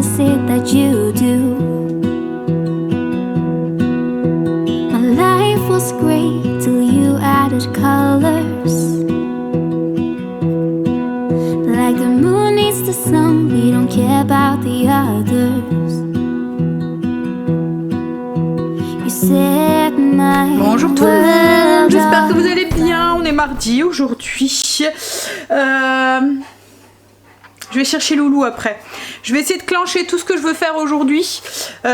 is it that you do? My life was great till you added colors. Like the moon needs the sun, we don't care about the others. You set my Bonjour tout le monde, j'espère que vous allez bien. On est mardi aujourd'hui. Je vais chercher Loulou après. Je vais essayer de clencher tout ce que je veux faire aujourd'hui.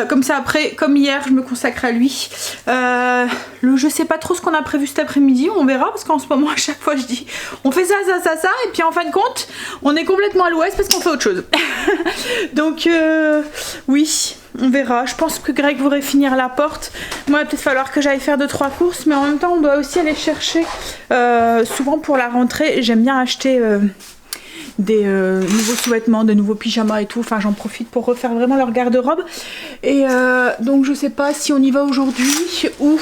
Comme ça après, comme hier, je me consacre à lui. Je sais pas trop ce qu'on a prévu cet après-midi. On verra parce qu'en ce moment, à chaque fois, je dis on fait ça. Et puis en fin de compte, on est complètement à l'ouest parce qu'on fait autre chose. Donc oui, on verra. Je pense que Greg voudrait finir la porte. Moi, il va peut-être falloir que j'aille faire 2-3 courses. Mais en même temps, on doit aussi aller chercher. Souvent pour la rentrée, j'aime bien acheter... des nouveaux sous-vêtements, des nouveaux pyjamas et tout, enfin j'en profite pour refaire vraiment leur garde-robe et donc je sais pas si on y va aujourd'hui ou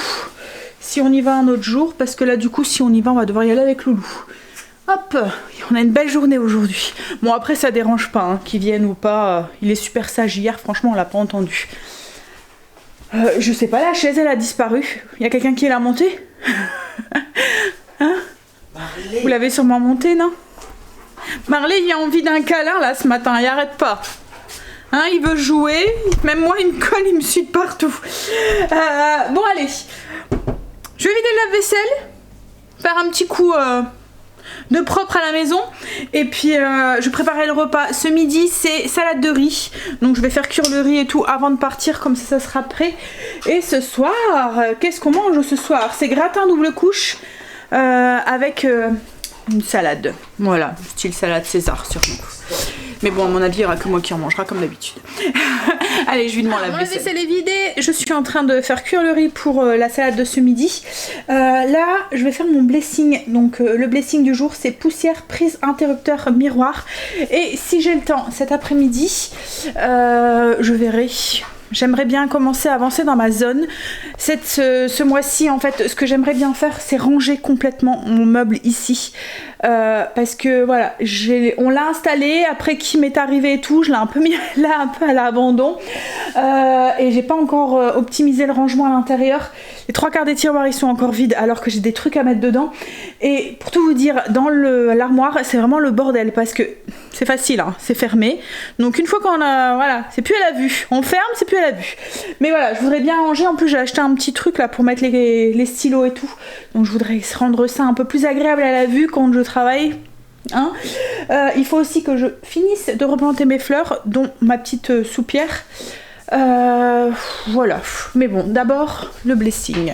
si on y va un autre jour parce que là du coup si on y va on va devoir y aller avec Loulou. Hop, on a une belle journée aujourd'hui. Bon après ça dérange pas hein, qu'ils viennent ou pas, il est super sage hier, franchement on l'a pas entendu. Je sais pas, la chaise elle a disparu, il y a quelqu'un qui l'a montée. Hein? Vous l'avez sûrement montée, non? Marley, il a envie d'un câlin là ce matin, il arrête pas. Hein, il veut jouer, même moi il me colle, il me suit de partout. Bon allez, je vais vider le lave-vaisselle, faire un petit coup de propre à la maison. Et puis je préparais le repas. Ce midi c'est salade de riz, donc je vais faire cuire le riz et tout avant de partir, comme ça sera prêt. Et ce soir, qu'est-ce qu'on mange ce soir? C'est gratin double couche avec... une salade, voilà, style salade César sûrement. Mais bon, à mon avis, il n'y aura que moi qui en mangera comme d'habitude. Allez, je lui demande la vaisselle. La vaisselle est vidée, je suis en train de faire cuire le riz pour la salade de ce midi. Là, je vais faire mon blessing. Donc, le blessing du jour, c'est poussière, prise, interrupteur, miroir. Et si j'ai le temps cet après-midi, je verrai. J'aimerais bien commencer à avancer dans ma zone. Ce mois-ci, en fait, ce que j'aimerais bien faire, c'est ranger complètement mon meuble ici. Parce que voilà, on l'a installé, après qui m'est arrivé et tout, je l'ai un peu mis là, un peu à l'abandon. Et j'ai pas encore optimisé le rangement à l'intérieur. Les 3/4 des tiroirs, ils sont encore vides, alors que j'ai des trucs à mettre dedans. Et pour tout vous dire, dans l'armoire, c'est vraiment le bordel, parce que c'est facile, hein, c'est fermé. Donc une fois qu'on a, voilà, c'est plus à la vue. On ferme, c'est plus à la vue. Mais voilà, je voudrais bien ranger. En plus, j'ai acheté un petit truc là pour mettre les stylos et tout. Donc je voudrais rendre ça un peu plus agréable à la vue quand je travaille. Hein, il faut aussi que je finisse de replanter mes fleurs, dont ma petite soupière. Voilà. Mais bon, d'abord le blessing.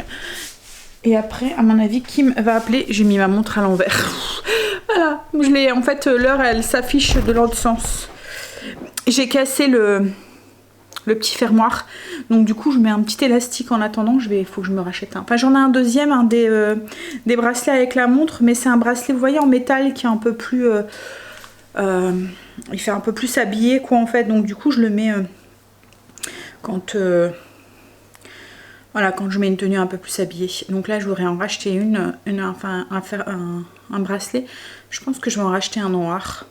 Et après, à mon avis, Kim va appeler. J'ai mis ma montre à l'envers. Voilà. En fait, l'heure, elle s'affiche de l'autre sens. J'ai cassé le petit fermoir. Donc du coup, je mets un petit élastique en attendant. Il faut que je me rachète un. Enfin, j'en ai un deuxième, des bracelets avec la montre. Mais c'est un bracelet, vous voyez, en métal qui est un peu plus... il fait un peu plus habillé, quoi, en fait. Donc du coup, je le mets quand je mets une tenue un peu plus habillée. Donc là, je voudrais en racheter un bracelet. Je pense que je vais en racheter un noir.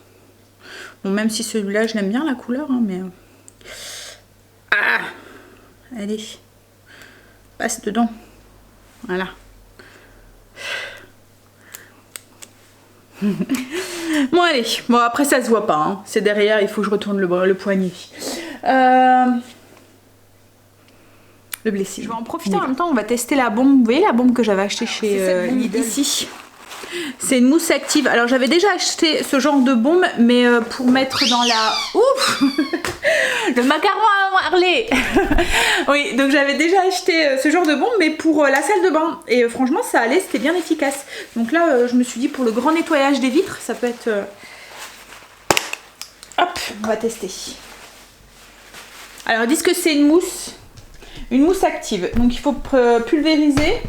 Bon, même si celui-là, je l'aime bien la couleur, hein, mais... Ah, allez, passe dedans. Voilà. Bon, allez. Bon, après, ça se voit pas. Hein. C'est derrière, il faut que je retourne le poignet. Le blessing. Je vais en profiter en même temps, on va tester la bombe. Vous voyez la bombe que j'avais achetée chez ici. C'est une mousse active. Alors j'avais déjà acheté ce genre de bombe, mais pour mettre dans la... Ouf. Le macaron à Marley. Oui, donc j'avais déjà acheté ce genre de bombe, mais pour la salle de bain. Et franchement, ça allait, c'était bien efficace. Donc là, je me suis dit, pour le grand nettoyage des vitres, ça peut être... Hop, on va tester. Alors, ils disent que c'est une mousse active. Donc il faut pulvériser.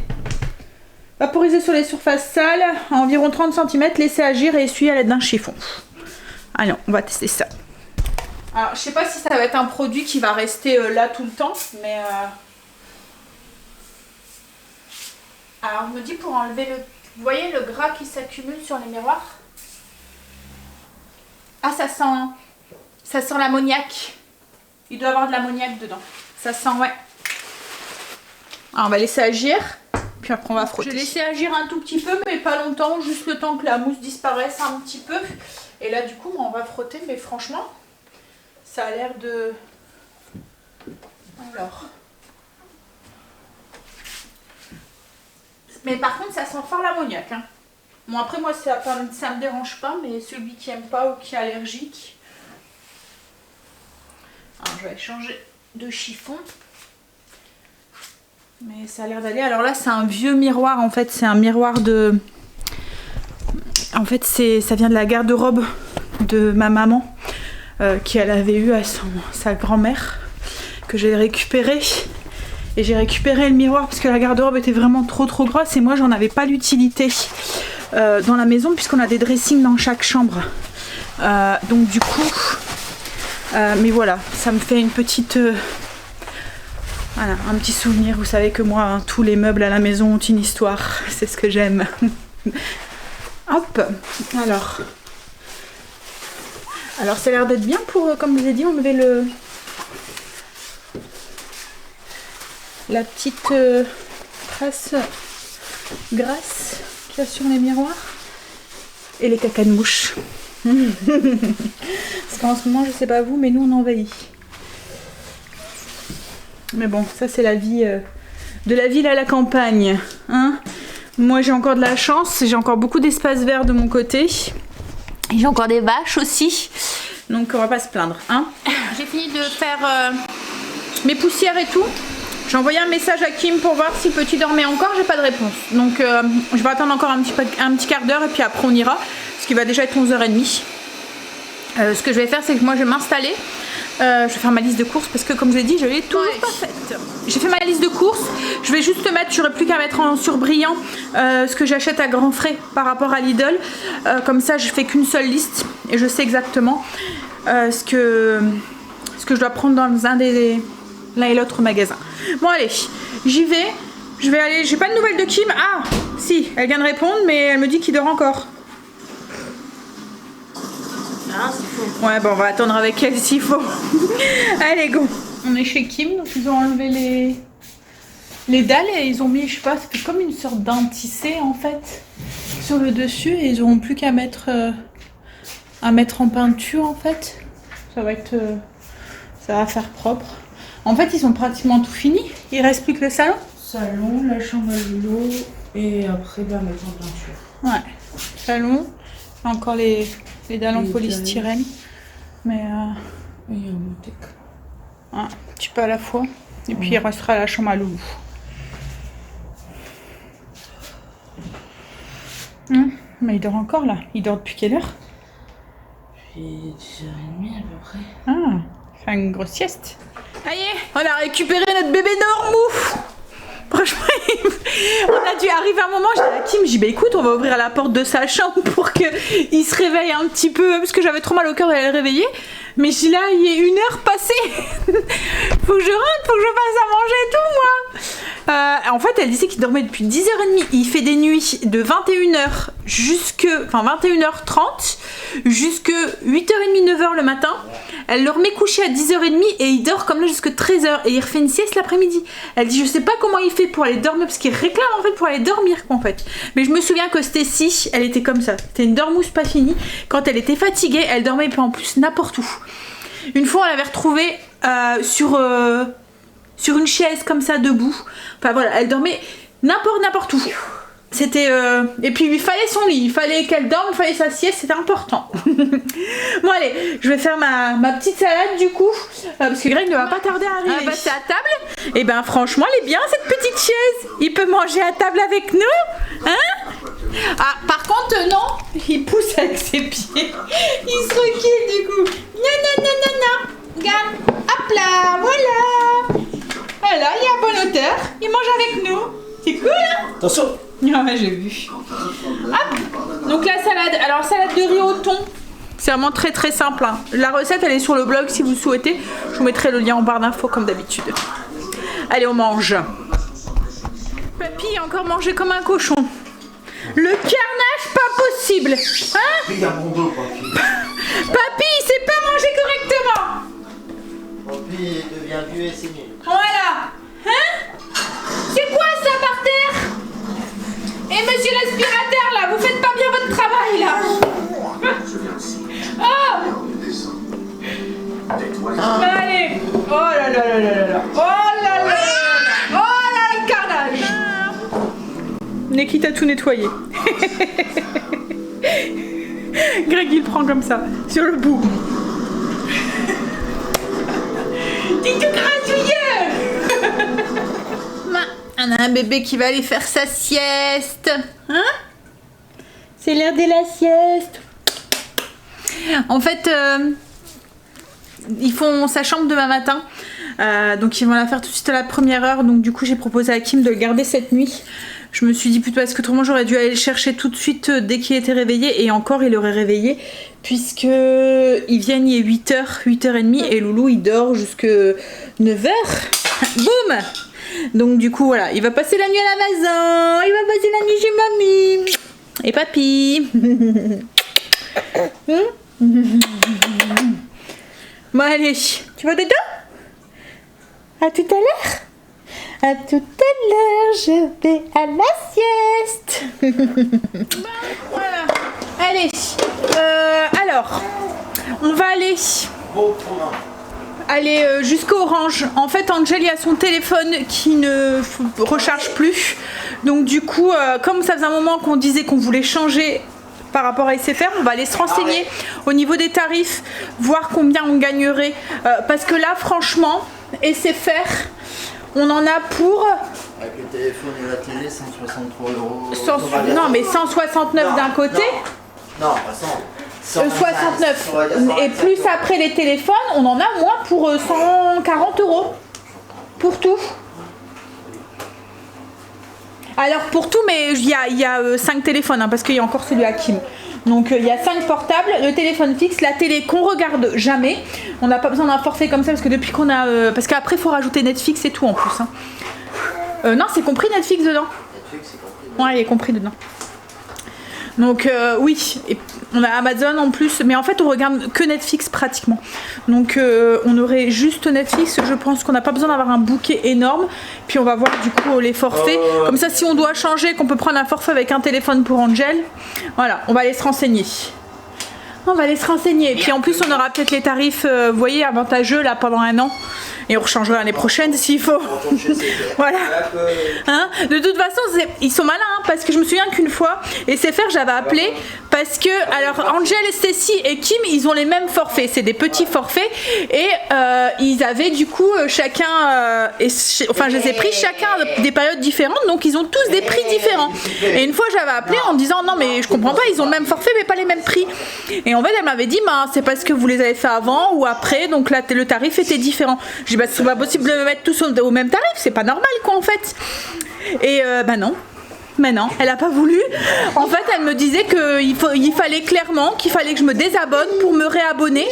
Vaporiser sur les surfaces sales à environ 30 cm, laisser agir et essuyer à l'aide d'un chiffon. Allez, on va tester ça. Alors, je sais pas si ça va être un produit qui va rester là tout le temps, mais... Alors, je me dis pour enlever le... Vous voyez le gras qui s'accumule sur les miroirs? Ah, ça sent l'ammoniac. Il doit y avoir de l'ammoniac dedans. Ça sent, ouais. Alors, on va laisser agir. Puis après, on va frotter. J'ai laissé agir un tout petit peu, mais pas longtemps. Juste le temps que la mousse disparaisse un petit peu. Et là, du coup, on va frotter. Mais franchement, ça a l'air de... Alors... Mais par contre, ça sent fort l'ammoniac. Hein. Bon, après, moi, ça me dérange pas, mais celui qui aime pas ou qui est allergique... Alors, je vais changer de chiffon. Mais ça a l'air d'aller. Alors là, c'est un vieux miroir, en fait. C'est un miroir de... En fait, ça vient de la garde-robe de ma maman, qui elle avait eu à sa grand-mère, que j'ai récupéré. Et j'ai récupéré le miroir parce que la garde-robe était vraiment trop grosse et moi j'en avais pas l'utilité dans la maison puisqu'on a des dressings dans chaque chambre. Donc du coup, mais voilà, ça me fait une petite, voilà, un petit souvenir. Vous savez que moi, hein, tous les meubles à la maison ont une histoire, c'est ce que j'aime. Hop, alors ça a l'air d'être bien pour, comme je vous ai dit, enlever la petite trace grasse qu'il y a sur les miroirs et les cacas de mouche. Parce qu'en ce moment, je sais pas vous, mais nous on envahit. Mais bon, ça c'est la vie de la ville à la campagne. Hein, moi j'ai encore de la chance, j'ai encore beaucoup d'espace vert de mon côté. Et j'ai encore des vaches aussi. Donc on va pas se plaindre. Hein. J'ai fini de faire mes poussières et tout. J'ai envoyé un message à Kim pour voir si petit dormait encore, j'ai pas de réponse. Donc je vais attendre encore un petit quart d'heure et puis après on ira. Parce qu'il va déjà être 11h30. Ce que je vais faire, c'est que moi je vais m'installer. Je vais faire ma liste de courses parce que comme je l'ai dit, je l'ai toujours pas faite. J'ai fait ma liste de courses. Je vais juste mettre, j'aurai plus qu'à mettre en surbrillant ce que j'achète à grands frais par rapport à Lidl. Comme ça, je fais qu'une seule liste et je sais exactement ce que je dois prendre dans l'un et l'autre magasin. Bon allez, j'y vais. Je vais aller. J'ai pas de nouvelles de Kim. Ah, si, elle vient de répondre, mais elle me dit qu'il dort encore. Ah, c'est faux. Ouais, bon, on va attendre avec elle s'il faut. Allez, go. On est chez Kim, donc ils ont enlevé les dalles et ils ont mis, je sais pas, c'est comme une sorte d'antissé en fait sur le dessus et ils n'auront plus qu'à mettre en peinture en fait. Ça va faire propre. En fait, ils ont pratiquement tout fini. Il reste plus que le salon. Salon, la chambre à Lilo et après bah, mettre en peinture. Ouais, salon. Encore les dalles en polystyrène. Mais il y a un montec. Un petit peu à la fois. Et puis il restera la chambre à Loulou. Mais il dort encore là. Il dort depuis quelle heure? Depuis 10h30 à peu près. Ah, faire une grosse sieste. Ça y est, on a récupéré notre bébé Normou. Franchement, on a dû arriver à un moment, j'ai dit à Kim, j'ai dit bah écoute, on va ouvrir la porte de sa chambre pour qu'il se réveille un petit peu, parce que j'avais trop mal au cœur d'aller le réveiller. Mais je dis là, il est 1 heure passée. Faut que je rentre, faut que je fasse à manger et tout, moi. En fait, elle disait qu'il dormait depuis 10h30. Il fait des nuits de 21h enfin 21h30 jusque 8h30, 9h le matin. Elle le remet couché à 10h30 et il dort comme là jusque 13h. Et il refait une sieste l'après-midi. Elle dit, je sais pas comment il fait pour aller dormir, parce qu'il réclame en fait pour aller dormir, quoi, en fait. Mais je me souviens que Stécie, elle était comme ça. C'était une dormousse pas finie. Quand elle était fatiguée, elle dormait en plus n'importe où. Une fois, on l'avait retrouvée sur une chaise comme ça, debout. Enfin voilà, elle dormait n'importe où. C'était et puis il fallait son lit, il fallait qu'elle dorme, il fallait sa sieste, c'était important. Bon allez, je vais faire ma petite salade du coup, parce que Greg ne va pas tarder à arriver. Passer à table. Et ben franchement, elle est bien cette petite chaise. Il peut manger à table avec nous, hein? Ah, par contre non, il pousse avec ses pieds. Il se recule du coup. Non. Regarde, hop là, voilà. Voilà, il est à bonne hauteur. Il mange avec nous. C'est cool, hein? Attention. Ah ouais, j'ai vu. Hop. Donc la salade. Alors salade de riz au thon. C'est vraiment très simple. Hein. La recette, elle est sur le blog si vous souhaitez. Je vous mettrai le lien en barre d'infos comme d'habitude. Allez, on mange. Papy a encore mangé comme un cochon. Le carnage pas possible. Hein? Il y a mon dos, papy. Papy, il sait pas manger correctement. Papy. Voilà. Hein? C'est quoi ça par terre? Et monsieur l'aspirateur là, vous faites pas bien votre travail là. Oh! Allez. Oh là là là là là là. Oh là là là là. Oh là là, le carnage. Neki t'a tout nettoyé. Greg il prend comme ça, sur le bout. T'es tout grassouilleux. On a un bébé qui va aller faire sa sieste. Hein? C'est l'heure de la sieste. En fait, ils font sa chambre demain matin. Donc ils vont la faire tout de suite à la première heure. Donc du coup j'ai proposé à Kim de le garder cette nuit. Je me suis dit plutôt parce que autrement j'aurais dû aller le chercher tout de suite dès qu'il était réveillé. Et encore il aurait réveillé. Puisque ils viennent, il est 8h, 8h30. Et Loulou il dort jusque 9h. Boum! Donc du coup voilà, il va passer la nuit à la maison. Il va passer la nuit chez mamie. Et papy. Bon allez, tu vas dedans? À tout à l'heure. À tout à l'heure, je vais à la sieste. Voilà. Allez, alors, on va aller jusqu'à Orange. En fait, Angel, il y a son téléphone qui ne recharge plus. Donc du coup, comme ça faisait un moment qu'on disait qu'on voulait changer par rapport à SFR, on va aller se renseigner au niveau des tarifs, voir combien on gagnerait. Parce que là, franchement, SFR, on en a pour... Avec le téléphone et la télé, 163 €. Non, mais 169 d'un côté. Non, pas 100. 69. Et plus après les téléphones, on en a moins pour 140 €. Pour tout. Alors pour tout, mais il y a 5 téléphones, hein, parce qu'il y a encore celui à Kim. Donc il y a 5 portables, le téléphone fixe, la télé qu'on regarde jamais. On n'a pas besoin d'un forfait comme ça, parce que depuis qu'on a... parce qu'après il faut rajouter Netflix et tout en plus. Hein. Non, c'est compris Netflix dedans. Netflix, c'est compris. Ouais, il est compris dedans. Donc oui, et on a Amazon en plus, mais en fait on regarde que Netflix pratiquement. Donc on aurait juste Netflix, je pense qu'on n'a pas besoin d'avoir un bouquet énorme. Puis on va voir du coup les forfaits. Comme ça si on doit changer, qu'on peut prendre un forfait avec un téléphone pour Angel. Voilà, on va aller se renseigner. On va aller se renseigner. Et puis en plus on aura peut-être les tarifs, vous voyez, avantageux là pendant un an. Et on rechangera l'année prochaine s'il faut. Voilà. Hein, de toute façon, ils sont malins, hein, parce que je me souviens qu'une fois, SFR, j'avais appelé parce que, alors, Angel, Stacy et Kim, ils ont les mêmes forfaits. C'est des petits forfaits. Et ils avaient du coup chacun, enfin, je les ai pris chacun des périodes différentes. Donc, ils ont tous des prix différents. Et une fois, j'avais appelé en me disant, non, mais je comprends pas, ils ont le même forfait, mais pas les mêmes prix. Et en fait, elle m'avait dit, bah, c'est parce que vous les avez fait avant ou après. Donc, là, le tarif était différent. J'ai dit, bah, c'est pas possible de me mettre tous au même tarif, c'est pas normal quoi en fait. Et bah non. Mais non, elle a pas voulu. En fait, elle me disait qu'il fallait clairement qu'il fallait que je me désabonne pour me réabonner.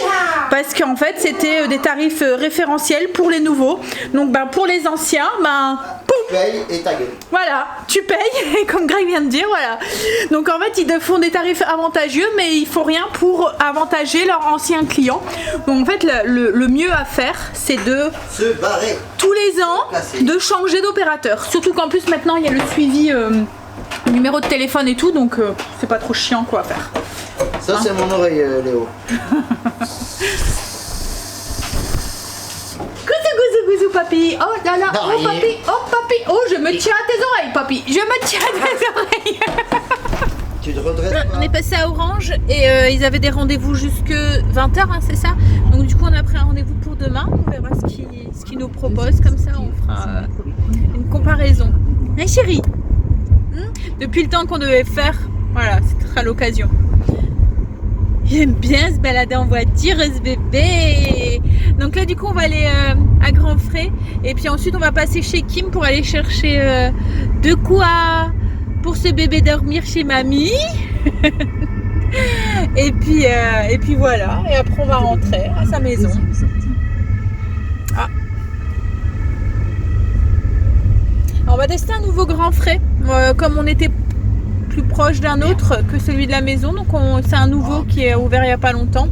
Parce qu'en fait, c'était des tarifs référentiels pour les nouveaux. Donc, ben, pour les anciens, ben, poum, tu payes et ta gueule. Voilà, tu payes, et comme Greg vient de dire, voilà. Donc, en fait, ils font des tarifs avantageux, mais il faut rien pour avantager leurs anciens clients. Donc, en fait, le mieux à faire, c'est de se barrer tous les ans, de changer d'opérateur. Surtout qu'en plus, maintenant, il y a le suivi numéro de téléphone et tout, donc c'est pas trop chiant quoi à faire. Ça, c'est mon oreille, Léo. Gouzou, papy. Oh là là, oh papy, oh papy. Oh, je me tiens à tes oreilles, papy. Je me tiens à tes oreilles. Tu te redresses pas. On est passé à Orange et ils avaient des rendez-vous jusque 20h, hein, c'est ça. Donc du coup, on a pris un rendez-vous pour demain. On verra ce qu'ils nous proposent. Comme ça, on fera une comparaison. Hein, chérie? Depuis le temps qu'on devait faire, voilà, ce sera l'occasion. J'aime bien se balader en voiture, ce bébé. Donc là, du coup, on va aller à Grand Frais. Et puis ensuite, on va passer chez Kim pour aller chercher de quoi pour ce bébé dormir chez mamie. et puis voilà. Et après, on va rentrer à sa maison. Ah. On va tester un nouveau Grand Frais. Comme on était plus proche d'un autre que celui de la maison, donc c'est un nouveau qui est ouvert il n'y a pas longtemps.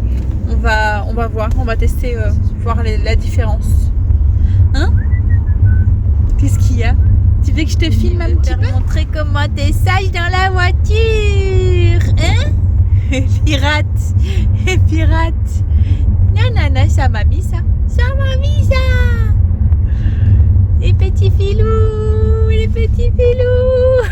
On va voir, on va tester, voir la différence. Hein? Qu'est-ce qu'il y a? Tu veux que je te filme un petit peu? Montrer comment t'es sage dans la voiture. Hein? Pirate. Pirate. Non, non, non, ça m'a mis ça. Ça m'a mis ça. Les petits filous. Les petits filous.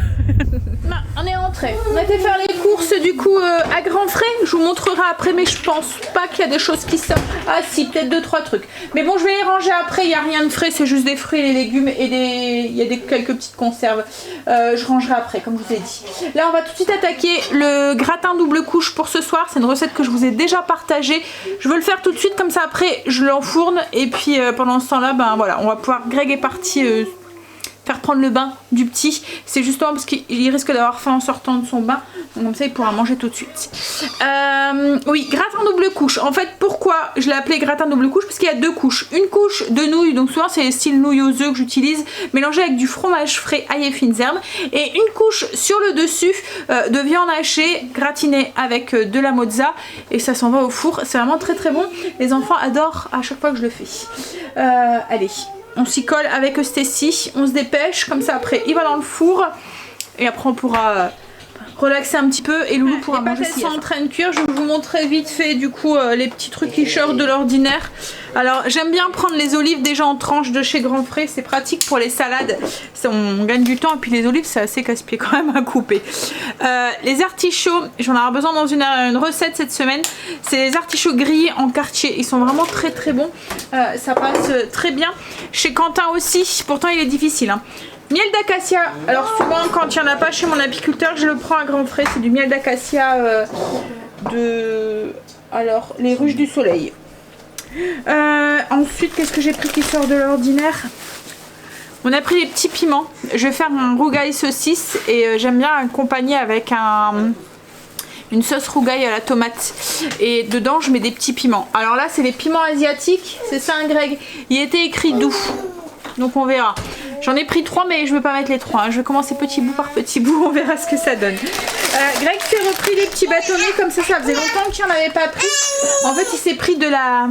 On est rentré. On a été faire les courses du coup à grands frais. Je vous montrerai après, mais je pense pas qu'il y a des choses qui sortent. Ah si, peut-être 2-3 trucs. Mais bon, je vais les ranger après. Il n'y a rien de frais, c'est juste des fruits et des légumes et il y a quelques petites conserves. Je rangerai après, comme je vous ai dit. Là, on va tout de suite attaquer le gratin double couche pour ce soir. C'est une recette que je vous ai déjà partagée. Je veux le faire tout de suite, comme ça après, je l'enfourne. Et puis pendant ce temps-là, ben voilà, on va pouvoir. Greg est parti. Faire prendre le bain du petit, c'est justement parce qu'il risque d'avoir faim en sortant de son bain, donc comme ça il pourra manger tout de suite. Oui, gratin double couche. En fait, pourquoi je l'ai appelé gratin double couche? Parce qu'il y a deux couches. Une couche de nouilles, donc souvent c'est style nouilles aux œufs que j'utilise, mélangée avec du fromage frais, ail et fines herbes, et une couche sur le dessus de viande hachée gratinée avec de la mozza, et ça s'en va au four. C'est vraiment très très bon. Les enfants adorent à chaque fois que je le fais. Allez. On s'y colle avec Stacy, on se dépêche, comme ça après il va dans le four et après on pourra relaxer un petit peu et Loulou pourra manger. Les pâtes sont en train de cuire, je vais vous montrer vite fait du coup les petits trucs qui sortent de l'ordinaire. Alors j'aime bien prendre les olives déjà en tranches de chez Grand Frais, c'est pratique pour les salades, on gagne du temps et puis les olives c'est assez casse-pied quand même à couper. Les artichauts, j'en ai besoin dans une recette cette semaine, c'est les artichauts grillés en quartier, ils sont vraiment très très bons, ça passe très bien. Chez Quentin aussi, pourtant il est difficile hein. Miel d'acacia, alors souvent quand il n'y en a pas chez mon apiculteur, je le prends à Grand Frais, c'est du miel d'acacia alors les ruches du soleil. Ensuite, qu'est-ce que j'ai pris qui sort de l'ordinaire? On a pris des petits piments, je vais faire un rougail saucisse et j'aime bien accompagner avec une sauce rougail à la tomate et dedans je mets des petits piments. Alors là c'est les piments asiatiques, c'est ça hein, Greg? Il était écrit doux, donc on verra. J'en ai pris 3 mais je ne vais pas mettre les 3 hein. Je vais commencer petit bout par petit bout, on verra ce que ça donne. Greg s'est repris des petits bâtonnets comme ça faisait longtemps qu'il n'en avait pas pris. En fait il s'est pris de la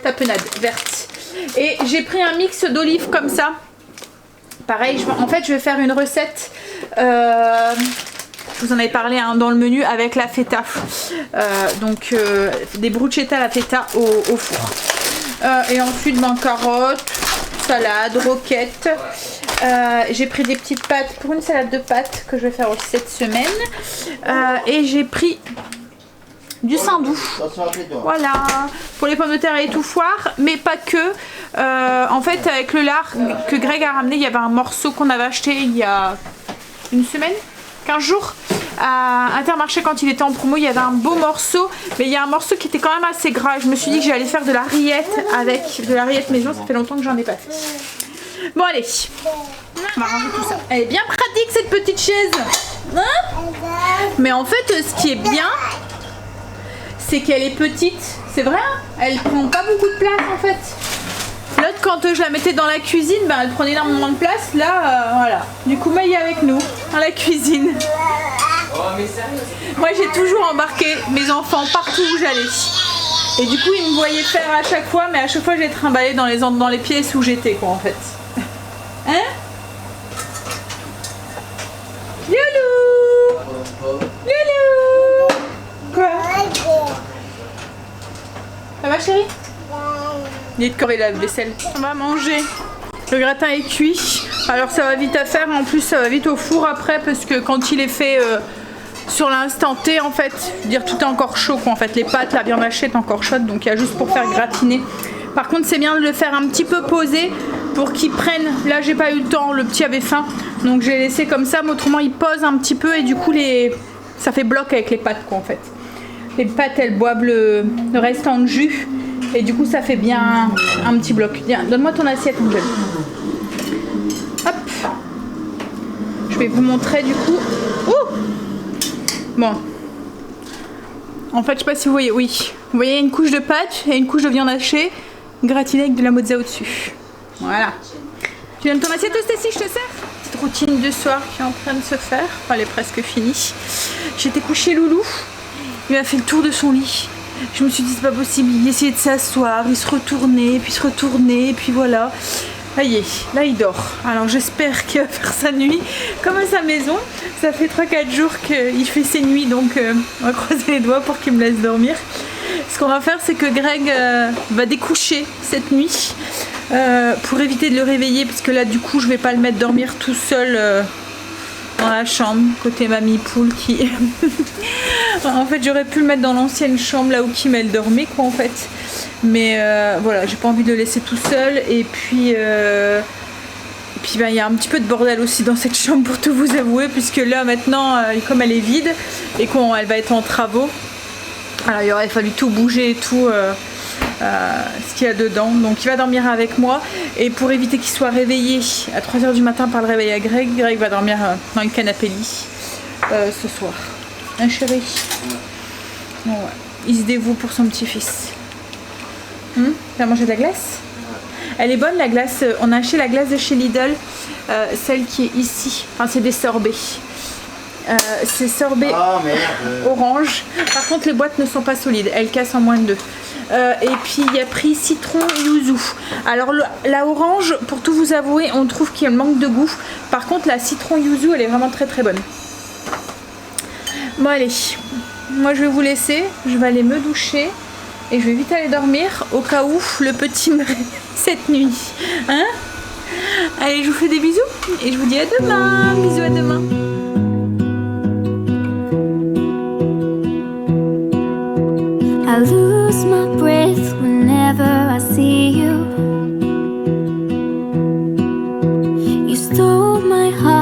tapenade verte et j'ai pris un mix d'olives comme ça. Pareil, en fait je vais faire une recette, je vous en avais parlé hein, dans le menu avec la feta, des bruschetta à la feta au four. Et ensuite carottes, salade, roquette. J'ai pris des petites pâtes pour une salade de pâtes que je vais faire aussi cette semaine. Et j'ai pris du saindoux. Voilà, pour les pommes de terre et tout foire, mais pas que. En fait, avec le lard que Greg a ramené, il y avait un morceau qu'on avait acheté il y a une semaine, 15 jours. À Intermarché quand il était en promo, il y avait un beau morceau, mais il y a un morceau qui était quand même assez gras. Je me suis dit que j'allais faire de la rillette avec de la rillette maison, ça fait longtemps que j'en ai pas fait. Bon allez, on va ranger tout ça. Elle est bien pratique cette petite chaise hein? Mais en fait ce qui est bien, c'est qu'elle est petite, c'est vrai hein, elle prend pas beaucoup de place en fait. L'autre quand je la mettais dans la cuisine, elle prenait énormément de place, là voilà. Du coup Maï est avec nous dans la cuisine. Oh mais sérieux? Moi j'ai toujours embarqué mes enfants partout où j'allais. Et du coup ils me voyaient faire à chaque fois, mais à chaque fois j'ai trimballé dans les pièces où j'étais quoi en fait. Hein? Loulou! Loulou! Quoi? Ça va chérie? Il est de corps la vaisselle. On va manger. Le gratin est cuit. Alors ça va vite à faire. En plus ça va vite au four après parce que quand il est fait sur l'instant T en fait, je veux dire tout est encore chaud quoi en fait. Les pâtes, la viande hachée est encore chaude donc il y a juste pour faire gratiner. Par contre c'est bien de le faire un petit peu posé pour qu'il prenne. Là j'ai pas eu le temps, le petit avait faim donc j'ai laissé comme ça, mais autrement il pose un petit peu et du coup ça fait bloc avec les pâtes quoi en fait. Les pâtes elles boivent le restant de jus. Et du coup ça fait bien un petit bloc. Tiens, donne-moi ton assiette Angèle. Hop. Je vais vous montrer du coup. Ouh. Bon. En fait je sais pas si vous voyez, oui. Vous voyez une couche de pâte et une couche de viande hachée gratinée avec de la mozza au-dessus. Voilà. Tu donnes ton assiette Stacy, je te sers. Petite routine de soir qui est en train de se faire. Enfin, elle est presque finie. J'étais couchée Loulou. Il a fait le tour de son lit. Je me suis dit c'est pas possible, il essayait de s'asseoir, il se retournait, puis se retournait, et puis voilà. Ça y est, là il dort. Alors j'espère qu'il va faire sa nuit comme à sa maison. Ça fait 3-4 jours qu'il fait ses nuits, donc on va croiser les doigts pour qu'il me laisse dormir. Ce qu'on va faire, c'est que Greg va découcher cette nuit pour éviter de le réveiller, parce que là du coup je vais pas le mettre dormir tout seul dans la chambre, côté mamie poule qui... En fait j'aurais pu le mettre dans l'ancienne chambre là où Kim elle dormait quoi en fait. Mais voilà, j'ai pas envie de le laisser tout seul. Et puis ben, y a un petit peu de bordel aussi dans cette chambre pour tout vous avouer, puisque là maintenant comme elle est vide et qu'elle va être en travaux, alors il aurait fallu tout bouger et tout ce qu'il y a dedans. Donc il va dormir avec moi, et pour éviter qu'il soit réveillé à 3h du matin par le réveil à Greg va dormir dans le canapé lit ce soir. Hein chéri? Bon, ouais. Il se dévoue pour son petit-fils. T'as mangé de la glace? Elle est bonne la glace, on a acheté la glace de chez Lidl, celle qui est ici, enfin c'est des sorbets. C'est sorbet orange, par contre les boîtes ne sont pas solides, elles cassent en moins de 2. Et puis il y a pris citron yuzu. Alors la orange, pour tout vous avouer, on trouve qu'il manque de goût. Par contre la citron yuzu, elle est vraiment très très bonne. Bon allez, moi je vais vous laisser, je vais aller me doucher. Et je vais vite aller dormir au cas où le petit me réveille cette nuit. Hein? Allez, je vous fais des bisous et je vous dis à demain. Bisous, à demain. I lose my breath whenever I see you. You stole my heart.